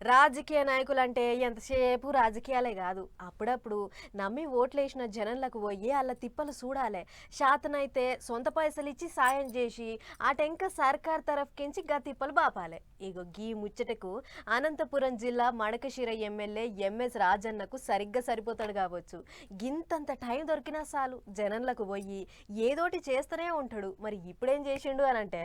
రాజకీయ నాయకులంటే ఎంతసేపు రాజకీయాలే కాదు, అప్పుడప్పుడు నమ్మి ఓట్లేసిన జనంలకు పోయి అలా తిప్పలు చూడాలి. శాతనైతే సొంత పైసలు ఇచ్చి సాయం చేసి ఆ టెంక సర్కార్ తరఫుకించి గా తిప్పలు బాపాలి. ఇగో గీ ముచ్చటకు అనంతపురం జిల్లా మడకశిర ఎమ్మెల్యే ఎంఎస్ రాజన్నకు సరిగ్గా సరిపోతాడు కావచ్చు. గింతంత టైం దొరికినా చాలు జనంలకు పోయి ఏదోటి చేస్తూనే ఉంటాడు. మరి ఇప్పుడేం చేసిండు అనంటే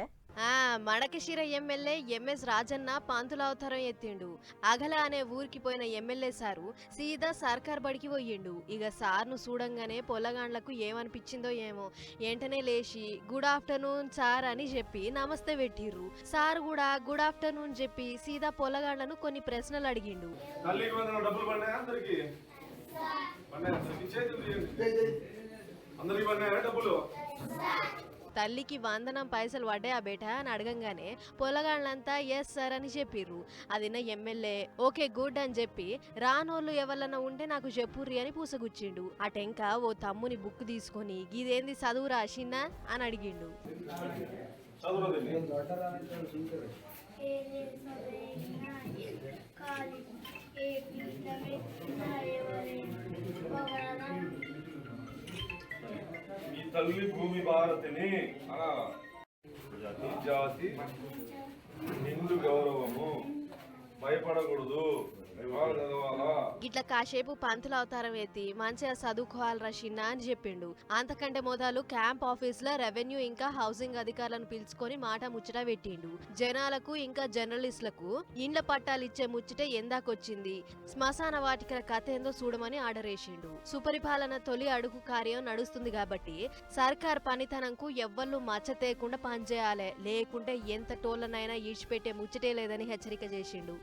మడకశిర ఎమ్మెల్యే ఎంఎస్ రాజన్న పంతుల అవతారం ఎత్తిండు. అగల అనే ఊరికి పోయిన ఎమ్మెల్యే సారు సీదా సర్కార్ బడికి పోయిండు. ఇక సార్ను చూడంగానే పొలగాండ్లకు ఏమనిపించిందో ఏమో, వెంటనే లేచి గుడ్ ఆఫ్టర్నూన్ సార్ అని చెప్పి నమస్తే పెట్టిర్రు. సార్ కూడా గుడ్ ఆఫ్టర్నూన్ చెప్పి సీదా పొలగాండ్లను కొన్ని ప్రశ్నలు అడిగిండు. తల్లికి వందనం పైసలు పడ్డాయా బేటా అని అడగంగానే పొలగాళ్ళంతా ఎస్ సార్ అని చెప్పిర్రు. అదిన ఎమ్మెల్యే ఓకే గుడ్ అని చెప్పి రానోళ్ళు ఎవరన్నా ఉంటే నాకు చెప్పుర్రి అని పూసగుచ్చిండు. అటెంక ఓ తమ్ముని బుక్ తీసుకొని గిదేంది చదువు రాసిన్నా అని అడిగిండు. ఈ తల్లి భూమి భారతిని జాతి హిందూ గౌరవము భయపడకూడదు. ఇట్లా కాసేపు పంతుల అవతారం ఎత్తి మంచిగా చదువుకోవాలి రషిన్నా అని చెప్పిండు. అంతకంటే మొదలు క్యాంప్ ఆఫీస్ లో రెవెన్యూ ఇంకా హౌసింగ్ అధికారులను పిలుచుకొని మాట ముచ్చట పెట్టిండు. జనాలకు ఇంకా జర్నలిస్టులకు ఇండ్ల పట్టాలు ఇచ్చే ముచ్చట ఎందాకొచ్చింది, శ్మశాన వాటికల కథ ఏందో చూడమని ఆర్డర్ వేసిండు. సుపరిపాలన తొలి అడుగు కార్యం నడుస్తుంది కాబట్టి సర్కార్ పనితనంకు ఎవ్వళ్ళు మచ్చ తేకుండా పనిచేయాలి, లేకుంటే ఎంత టోళ్లనైనా ఈడ్చిపెట్టే ముచ్చటే లేదని హెచ్చరిక చేసిండు.